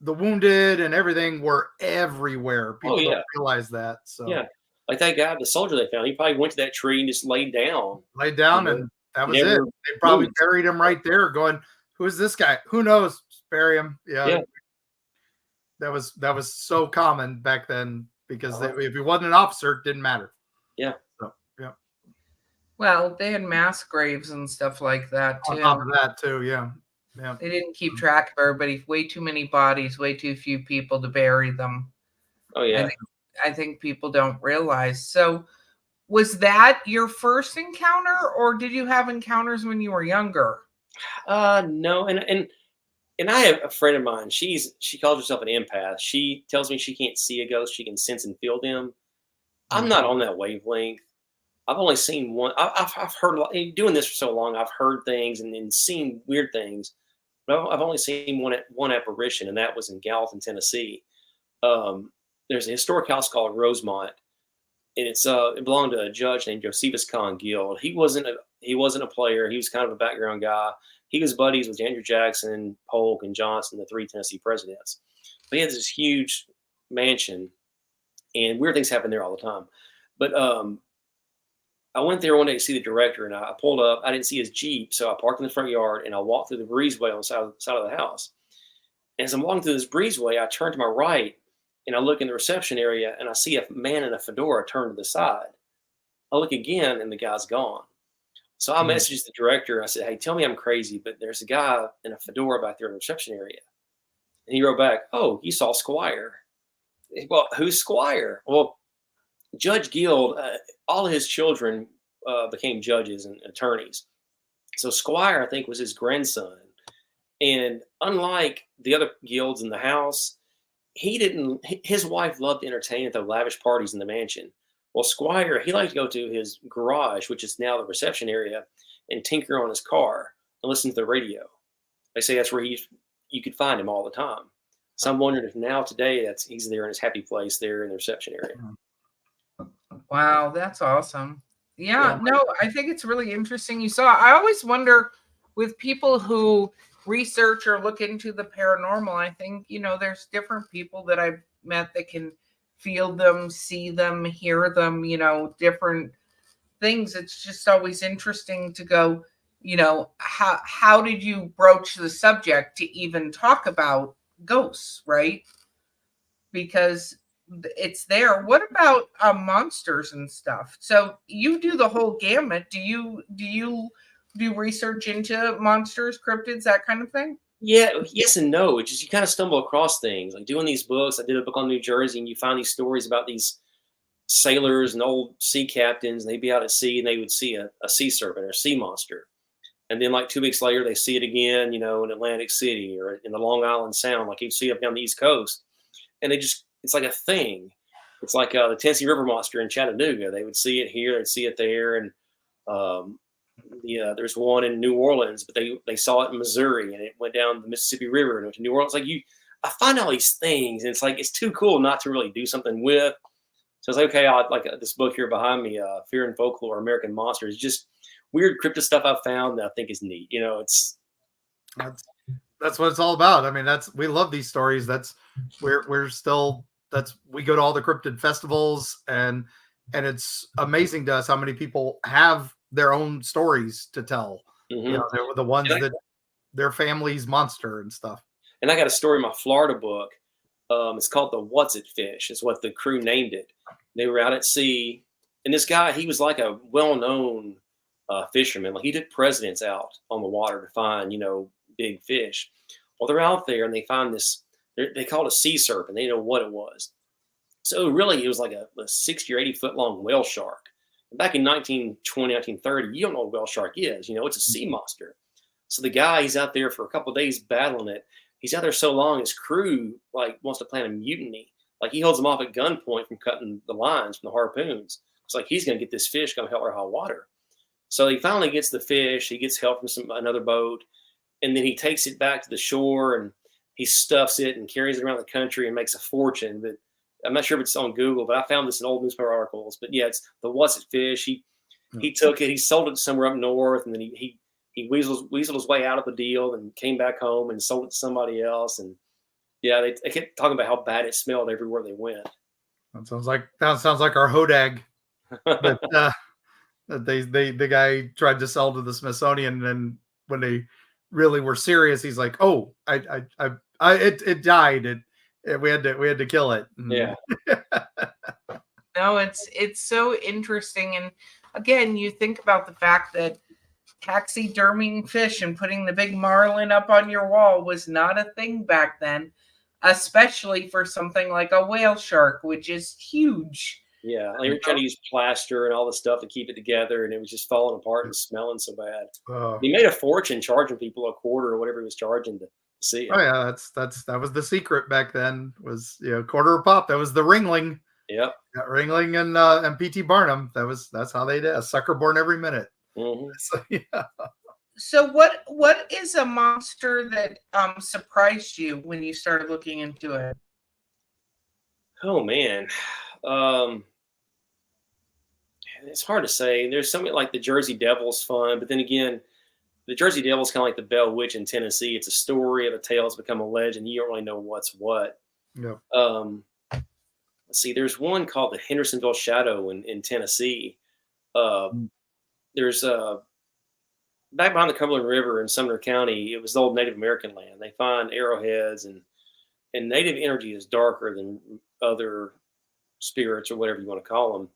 S2: the wounded and everything were everywhere. People don't realize that. So
S3: yeah, like that guy, the soldier they found, he probably went to that tree and just laid down.
S2: And that was it. They probably buried him right there. Going, who is this guy? Who knows? Just bury him. Yeah. That was so common back then because if he wasn't an officer, it didn't matter.
S3: Yeah.
S2: So, yeah.
S1: Well, they had mass graves and stuff like that too.
S2: On top of that too, yeah. Yeah.
S1: They didn't keep track of everybody. Way too many bodies, way too few people to bury them.
S3: Oh yeah.
S1: I think people don't realize. So was that your first encounter, or did you have encounters when you were younger?
S3: No, and I have a friend of mine. She calls herself an empath. She tells me she can't see a ghost. She can sense and feel them. I'm not on that wavelength. I've only seen one. I've heard a lot, doing this for so long. I've heard things and seen weird things, but I've only seen one apparition, and that was in Gallatin, Tennessee. There's a historic house called Rosemont, and it belonged to a judge named Josephus Con Guild. He wasn't a player. He was kind of a background guy. He was buddies with Andrew Jackson, Polk, and Johnson, the 3 Tennessee presidents. But he had this huge mansion, and weird things happen there all the time. But I went there one day to see the director, and I pulled up. I didn't see his Jeep, so I parked in the front yard, and I walked through the breezeway on the side of the house. And as I'm walking through this breezeway, I turn to my right, and I look in the reception area, and I see a man in a fedora turn to the side. I look again, and the guy's gone. So I messaged the director. I said, "Hey, tell me I'm crazy, but there's a guy in a fedora back there in the reception area." And he wrote back, "Oh, you saw Squire." Well, who's Squire? Well, Judge Guild, all of his children became judges and attorneys. So Squire, I think, was his grandson. And unlike the other guilds in the house, his wife loved to entertain and throw lavish parties in the mansion. Well, Squire, he liked to go to his garage, which is now the reception area, and tinker on his car and listen to the radio. They say that's where you could find him all the time. So I'm wondering if now today he's there in his happy place there in the reception area.
S1: Wow, that's awesome. Yeah, no, I think it's really interesting. I always wonder with people who research or look into the paranormal, I think, there's different people that I've met that can feel them, see them, hear them, different things. It's just always interesting to go, how did you broach the subject to even talk about ghosts, right? Because it's there. What about monsters and stuff? So you do the whole gamut. Do you do research into monsters, cryptids, that kind of thing?
S3: Yeah, yes and no. It's just you kind of stumble across things. Like doing these books, I did a book on New Jersey, and you find these stories about these sailors and old sea captains, and they'd be out at sea and they would see a sea serpent or a sea monster. And then like 2 weeks later, they see it again, in Atlantic City or in the Long Island Sound, like you see up down the East Coast. And it's like a thing. It's like the Tennessee River monster in Chattanooga. They would see it here, they'd see it there. And there's one in New Orleans, but they saw it in Missouri, and it went down the Mississippi River and went to New Orleans. I find all these things, and it's too cool not to really do something with. So it's like, okay, I like this book here behind me, Fear and Folklore, American Monsters, just weird cryptid stuff I found that I think is neat.
S2: That's what it's all about. I mean, we love these stories. We go to all the cryptid festivals, and it's amazing to us how many people have their own stories to tell.
S3: Mm-hmm.
S2: They're the ones that their family's monster and stuff.
S3: And I got a story in my Florida book. It's called the What's It Fish. Is what the crew named it. They were out at sea, and this guy, he was like a well-known fisherman. Like he took presidents out on the water to find, big fish. Well, they're out there and they find this. They call it a sea serpent. They didn't know what it was. So really, it was like a 60 or 80 foot long whale shark. Back in 1920, 1930, you don't know what a whale shark is. It's a sea monster. So the guy, he's out there for a couple of days battling it. He's out there so long, his crew wants to plan a mutiny. Like he holds them off at gunpoint from cutting the lines from the harpoons. It's like he's going to get this fish come hell or high water. So he finally gets the fish. He gets help from another boat, and then he takes it back to the shore and he stuffs it and carries it around the country and makes a fortune. But I'm not sure if it's on Google, but I found this in old newspaper articles. But yeah, it's the What's It Fish. He took it, he sold it somewhere up north, and then he weaseled his way out of the deal and came back home and sold it to somebody else. And yeah, they kept talking about how bad it smelled everywhere they went.
S2: That sounds like our hodag. But the guy tried to sell to the Smithsonian, and then when they really were serious, he's like, "Oh, it died. We had to kill it."
S3: Yeah.
S1: No, it's so interesting, and again, you think about the fact that taxiderming fish and putting the big marlin up on your wall was not a thing back then, especially for something like a whale shark, which is huge.
S3: Yeah, they were trying to use plaster and all the stuff to keep it together, and it was just falling apart and smelling so bad. He made a fortune charging people a quarter or whatever he was charging to see it.
S2: Oh yeah, that was the secret back then. Was quarter a pop. That was the Ringling.
S3: Yep.
S2: Ringling and P.T. Barnum. That's how they did. A sucker born every minute.
S3: Mm-hmm.
S2: So, yeah.
S1: So what is a monster that surprised you when you started looking into it?
S3: Oh man. It's hard to say. There's something like the Jersey Devil's fun, but then again, the Jersey Devil's kind of like the Bell Witch in Tennessee. It's a story of a tale that's become a legend. You don't really know what's what.
S2: Yeah.
S3: Let's see. There's one called the Hendersonville Shadow in Tennessee. There's back behind the Cumberland River in Sumner County. It was the old Native American land. They find arrowheads and Native energy is darker than other spirits or whatever you want to call them.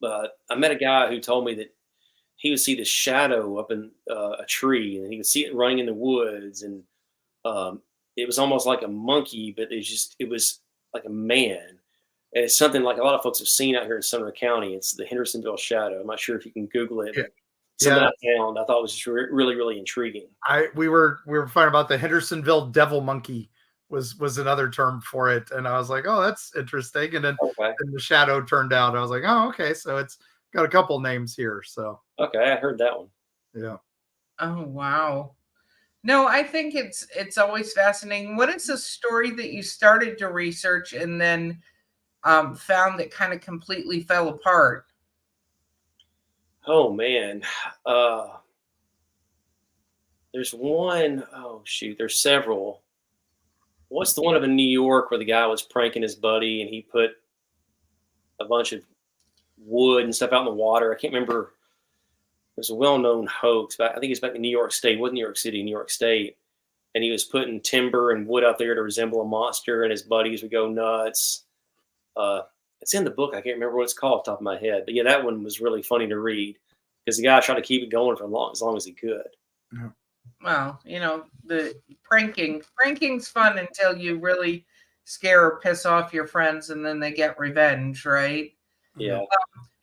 S3: But I met a guy who told me that he would see this shadow up in a tree, and he would see it running in the woods, and it was almost like a monkey, but it was like a man. And it's something like a lot of folks have seen out here in Sumner County. It's the Hendersonville Shadow. I'm not sure if you can Google it.
S2: Yeah.
S3: Something I found I thought was just really, really intriguing.
S2: We were finding about the Hendersonville Devil Monkey was another term for it, and I was like, oh, that's interesting. And then and the shadow turned out. I was like, oh, okay, so it's got a couple names here. So
S3: okay, I heard that one.
S2: Yeah.
S1: Oh wow. No, I think it's always fascinating. What is a story that you started to research and then found that kind of completely fell apart?
S3: Oh man. There's one, oh shoot, there's several. What's the one up in New York where the guy was pranking his buddy and he put a bunch of wood and stuff out in the water? I can't remember. It was a well-known hoax, but I think it's back in New York State. It wasn't New York City, New York State. And he was putting timber and wood out there to resemble a monster, and his buddies would go nuts. It's in the book. I can't remember what it's called off the top of my head. But yeah, that one was really funny to read because the guy tried to keep it going for as long as he could.
S2: Yeah.
S1: Well, the pranking's fun until you really scare or piss off your friends and then they get revenge, right?
S3: Yeah.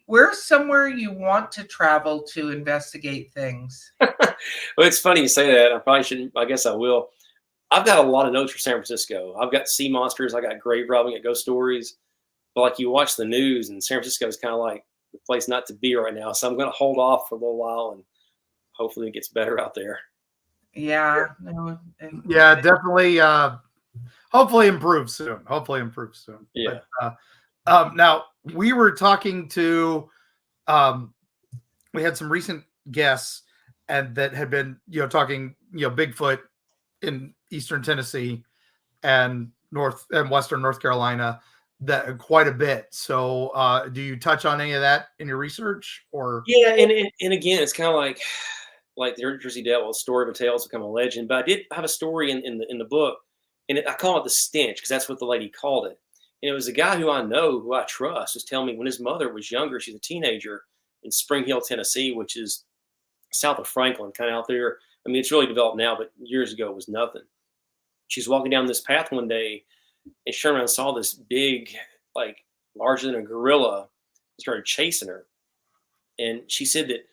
S1: Where's somewhere you want to travel to investigate things?
S3: Well, it's funny you say that. I probably shouldn't. I guess I will. I've got a lot of notes for San Francisco. I've got sea monsters. I got grave robbing. I got ghost stories. But like you watch the news, and San Francisco is kind of like the place not to be right now. So I'm going to hold off for a little while, and hopefully it gets better out there.
S1: Yeah. No,
S2: yeah, definitely. Hopefully improve soon.
S3: Yeah.
S2: But, now we were talking to, we had some recent guests and that had been, talking, Bigfoot in Eastern Tennessee and Western North Carolina that quite a bit. So, do you touch on any of that in your research or?
S3: Yeah. And again, it's kind of like the Jersey Devil, story of a tale has become a legend. But I did have a story in the book, and I call it the stench because that's what the lady called it. And it was a guy who I know, who I trust, was telling me when his mother was younger, she's a teenager in Spring Hill, Tennessee, which is south of Franklin, kind of out there. I mean, it's really developed now, but years ago it was nothing. She's walking down this path one day, and she turned around and saw this big, like larger than a gorilla, started chasing her. And she said that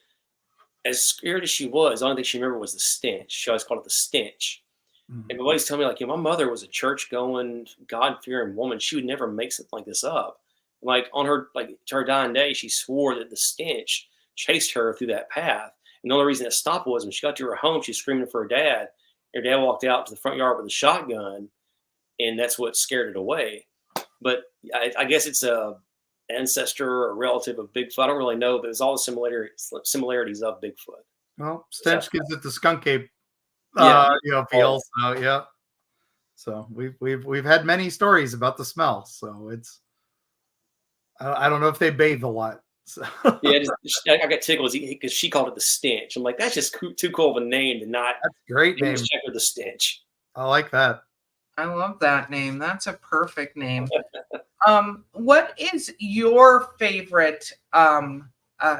S3: as scared as she was, the only thing she remembered was the stench. She always called it the stench. Mm-hmm. And my buddy's telling me, like, my mother was a church-going, God-fearing woman. She would never make something like this up. And like on her, to her dying day, she swore that the stench chased her through that path. And the only reason it stopped was when she got to her home, she was screaming for her dad. Her dad walked out to the front yard with a shotgun, and that's what scared it away. But I guess it's a ancestor or a relative of Bigfoot. I don't really know, but it's all the similarities of Bigfoot.
S2: Well, stench gives it the skunk ape, feel. So yeah. So we've had many stories about the smell. So it's I don't know if they bathe a lot. So.
S3: Yeah, I got tickled because she called it the stench. I'm like, that's just too cool of a name to not.
S2: That's a great name.
S3: Check with the stench.
S2: I like that.
S1: I love that name. That's a perfect name. What is your favorite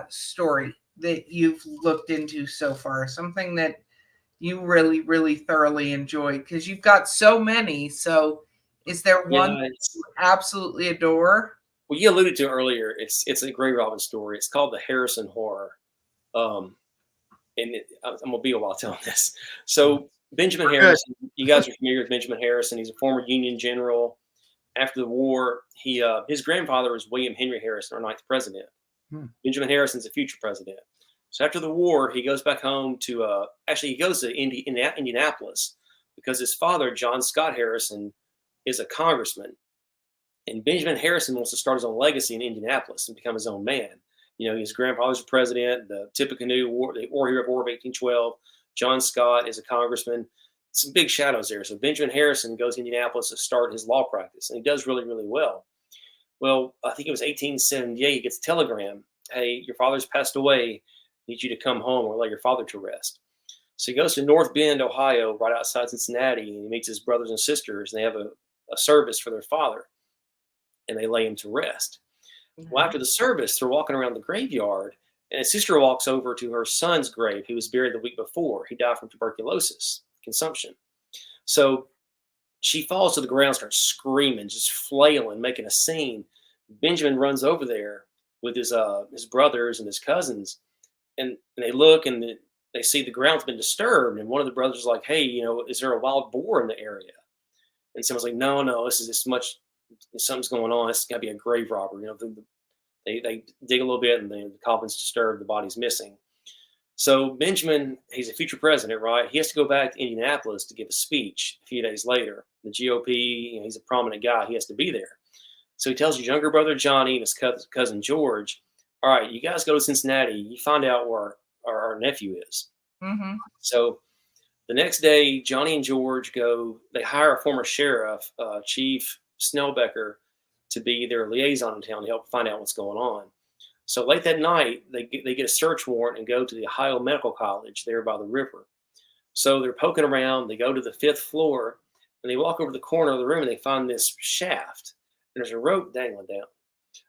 S1: story that you've looked into so far? Something that you really, really thoroughly enjoyed? Because you've got so many. So is there one
S3: Yeah,
S1: you absolutely adore?
S3: well, you alluded to earlier. It's a Gray Robin story. It's called the Harrison Horror. Um, I'm gonna be a while telling this. So Benjamin
S2: We're good.
S3: Harrison, you guys are familiar with Benjamin Harrison. He's a former Union general. After the war, his grandfather was William Henry Harrison, our ninth president.
S2: Hmm.
S3: Benjamin Harrison's a future president. So after the war, he goes back home to actually he goes to Indianapolis because his father, John Scott Harrison, is a congressman, and Benjamin Harrison wants to start his own legacy in Indianapolis and become his own man. You know, his grandfather's a president, the Tippecanoe War, the War Hero of War of 1812. John Scott is a congressman. Some big shadows there. So Benjamin Harrison goes to Indianapolis to start his law practice, and he does really, really well. Well, I think it was 1878. He gets a telegram: "Hey, your father's passed away. Need you to come home or lay your father to rest." So he goes to North Bend, Ohio, right outside Cincinnati, and he meets his brothers and sisters, and they have a service for their father, and they lay him to rest. Well, after the service, they're walking around the graveyard, and his sister walks over to her son's grave. He was buried the week before. He died from tuberculosis consumption. So she falls to the ground, starts screaming, just flailing, making a scene. Benjamin runs over there with his brothers and his cousins, and they look and they see the ground's been disturbed. And one of the brothers is like, "Hey, you know, is there a wild boar in the area?" And someone's like, "No, this is as much. Something's going on. It's got to be a grave robber." You know, they dig a little bit, and the coffin's disturbed. The body's missing. So Benjamin, he's a future president, right? He has to go back to Indianapolis to give a speech a few days later. The GOP, you know, he's a prominent guy. He has to be there. So he tells his younger brother Johnny and his cousin George, "All right, you guys go to Cincinnati. You find out where our nephew is."
S1: Mm-hmm.
S3: So the next day, Johnny and George go. They hire a former sheriff, Chief Snellbecker, to be their liaison in town to help find out what's going on. So late that night, they get a search warrant and go to the Ohio Medical College there by the river. So they're poking around. They go to the 5th floor, and they walk over to the corner of the room, and they find this shaft. And there's a rope dangling down.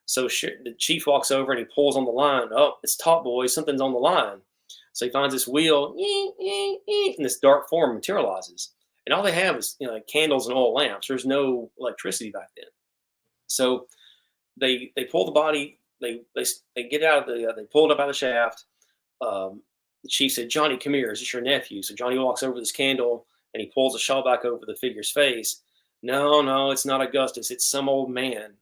S3: So the chief walks over, and he pulls on the line. "Oh, it's taut, boys. Something's on the line." So he finds this wheel, and this dark form materializes. And all they have is, you know, like candles and oil lamps. There's no electricity back then. So they pull the body. They get out of the. They pull it up out of the shaft. The chief said, "Johnny, come here. Is this your nephew?" So Johnny walks over this candle, and he pulls a shawl back over the figure's face. No, it's not Augustus. It's some old man.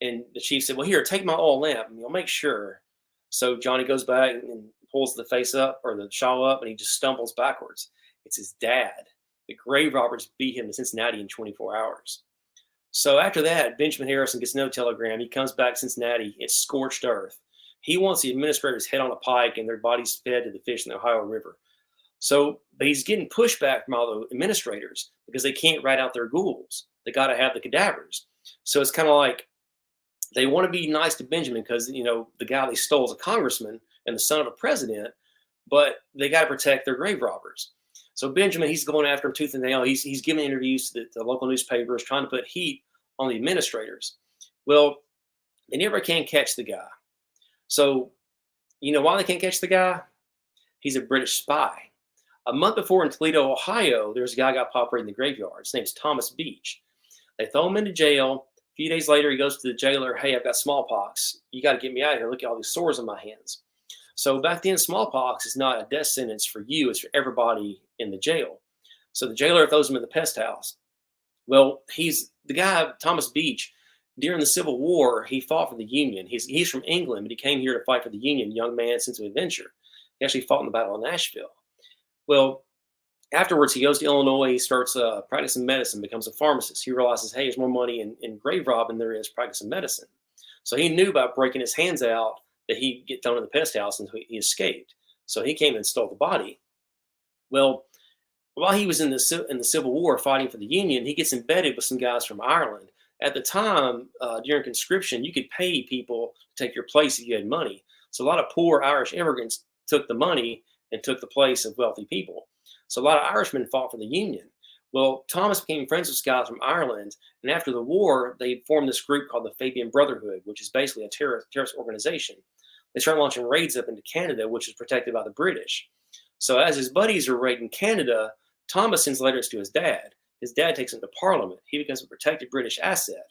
S3: And the chief said, "Well, here, take my oil lamp, and you'll make sure." So Johnny goes back and pulls the face up or the shawl up, and he just stumbles backwards. It's his dad. The grave robbers beat him to Cincinnati in 24 hours. So after that, Benjamin Harrison gets no telegram. He comes back to Cincinnati. It's scorched earth. He wants the administrators' head on a pike and their bodies fed to the fish in the Ohio River. So, but he's getting pushback from all the administrators because they can't write out their ghouls. They got to have the cadavers. So it's kind of like they want to be nice to Benjamin because, you know, the guy they stole is a congressman and the son of a president, but they got to protect their grave robbers. So Benjamin, he's going after him tooth and nail. He's giving interviews to the local newspapers, trying to put heat on the administrators. Well, they never can catch the guy. So, you know why they can't catch the guy? He's a British spy. A month before in Toledo, Ohio, there's a guy got popped right in the graveyard. His name's Thomas Beach. They throw him into jail. A few days later, he goes to the jailer. "Hey, I've got smallpox. You got to get me out of here. Look at all these sores on my hands." So back then, smallpox is not a death sentence for you. It's for everybody in the jail. So the jailer throws him in the pest house. Well, he's the guy, Thomas Beach. During the Civil War, he fought for the Union. He's from England, but he came here to fight for the Union. Young man, sense of adventure. He actually fought in the Battle of Nashville. Well, afterwards, he goes to Illinois. He starts practicing medicine, becomes a pharmacist. He realizes, hey, there's more money in grave robbing than there is practicing medicine. So he knew about breaking his hands out that he'd get thrown in the pest house, and he escaped. So he came and stole the body. Well, while he was in the Civil War fighting for the Union, he gets embedded with some guys from Ireland. At the time, during conscription, you could pay people to take your place if you had money. So a lot of poor Irish immigrants took the money and took the place of wealthy people. So a lot of Irishmen fought for the Union. Well, Thomas became friends with guys from Ireland, and after the war, they formed this group called the Fabian Brotherhood, which is basically a terrorist organization. they start launching raids up into Canada, which is protected by the British. So as his buddies are raiding Canada, Thomas sends letters to his dad. His dad takes him to Parliament. He becomes a protected British asset.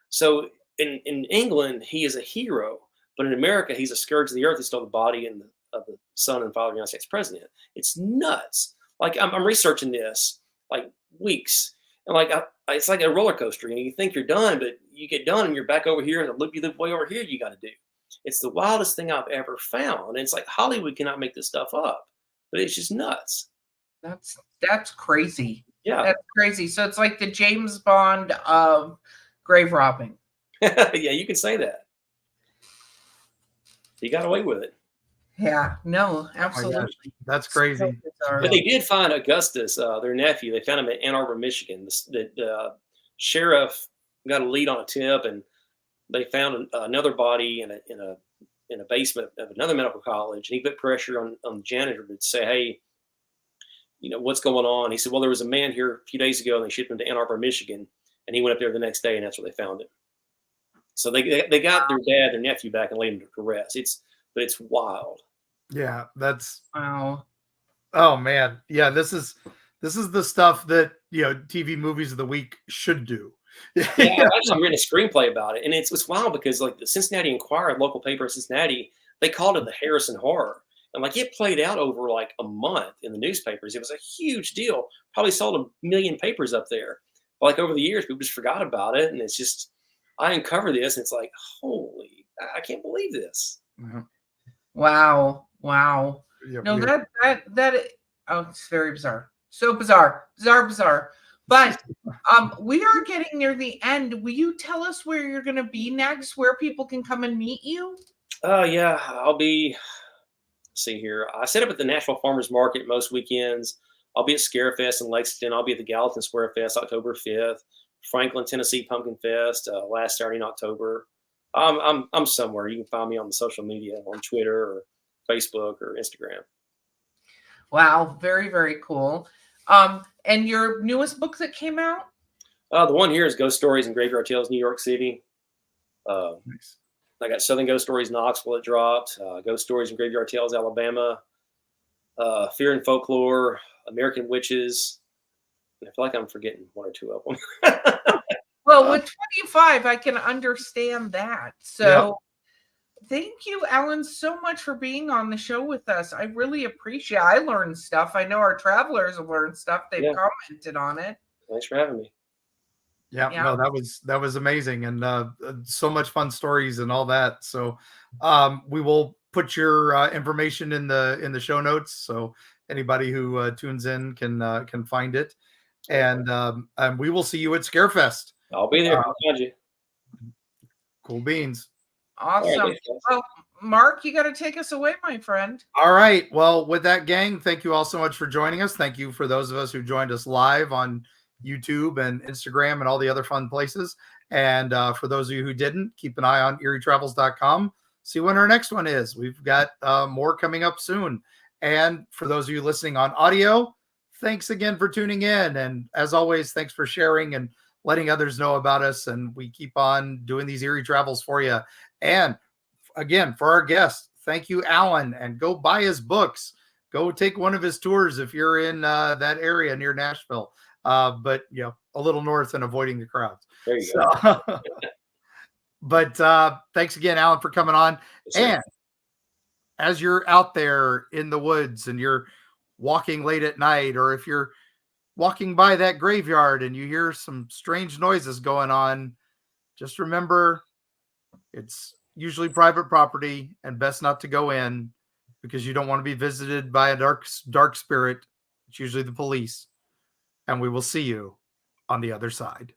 S3: So in England, he is a hero, but in America, he's a scourge of the earth. He stole the body of the son and father of the United States president. It's nuts. Like I'm researching this like weeks, and like it's like a roller coaster. You think you're done, but you get done, and you're back over here, and the loop you live way over here. You got to do. It's the wildest thing I've ever found, and it's like Hollywood cannot make this stuff up, but it's just nuts.
S1: That's crazy.
S3: Yeah,
S1: that's crazy. So it's like the James Bond of grave robbing.
S3: Yeah, you can say that. He got away with it.
S1: Yeah, no, absolutely.
S2: That's crazy.
S3: But they did find Augustus, their nephew. They found him at Ann Arbor, Michigan. The sheriff got a lead on a tip, and they found another body in a basement of another medical college. And he put pressure on the janitor to say, "Hey, what's going on?" He said, "Well, there was a man here a few days ago, and they shipped him to Ann Arbor, Michigan." And he went up there the next day, and that's where they found him. So they got their nephew back and laid him to rest. But it's wild.
S2: Yeah, that's
S1: wow.
S2: Oh man, yeah. This is the stuff that TV movies of the week should do.
S3: Yeah, I've actually written a screenplay about it, and it's wild because like the Cincinnati Enquirer, local paper in Cincinnati, they called it the Harrison Horror, and like it played out over like a month in the newspapers. It was a huge deal. Probably sold 1 million papers up there. But like over the years, people just forgot about it, and it's just I uncover this, and it's like, holy, I can't believe this.
S2: Mm-hmm.
S1: Wow.
S2: Yeah,
S1: no, that it's very bizarre. So bizarre. But we are getting near the end. Will you tell us where you're going to be next, where people can come and meet you?
S3: Yeah, I'll be. Let's see here. I set up at the Nashville Farmers Market most weekends. I'll be at Scarefest in Lexington. I'll be at the Gallatin Square Fest October 5th. Franklin, Tennessee Pumpkin Fest last Saturday in October. I'm somewhere. You can find me on the social media on Twitter or Facebook or Instagram.
S1: Wow, very, very cool. And your newest book that came out?
S3: The one here is Ghost Stories and Graveyard Tales, New York City.
S2: Nice.
S3: I got Southern Ghost Stories, Knoxville. It dropped. Ghost Stories and Graveyard Tales, Alabama. Fear and Folklore, American Witches. And I feel like I'm forgetting one or two of them.
S1: Well, with 25, I can understand that. So Thank you, Allen, so much for being on the show with us. I really appreciate it. I learned stuff. I know our travelers have learned stuff. They've commented on it.
S3: Thanks for having me.
S2: Yeah, no, that was amazing, and so much fun stories and all that. So we will put your information in the show notes, so anybody who tunes in can find it. And we will see you at Scarefest.
S3: I'll be there. I'll find you.
S2: Cool beans.
S1: Awesome.
S3: Right,
S1: well, Mark, you got to take us away, my friend.
S2: All right. Well, with that, gang, thank you all so much for joining us. Thank you for those of us who joined us live on YouTube and Instagram and all the other fun places. And for those of you who didn't, keep an eye on eerietravels.com. See when our next one is. We've got more coming up soon. And for those of you listening on audio, thanks again for tuning in. And as always, thanks for sharing and letting others know about us. And we keep on doing these Eerie Travels for you. And again, for our guest, thank you, Allen. And go buy his books. Go take one of his tours if you're in that area near Nashville. But a little north and avoiding the crowds.
S3: There you go.
S2: But thanks again, Allen, for coming on.
S3: Yes, sir.
S2: And as you're out there in the woods and you're walking late at night, or if you're walking by that graveyard and you hear some strange noises going on, just remember it's usually private property and best not to go in because you don't want to be visited by a dark spirit. It's usually the police. And we will see you on the other side.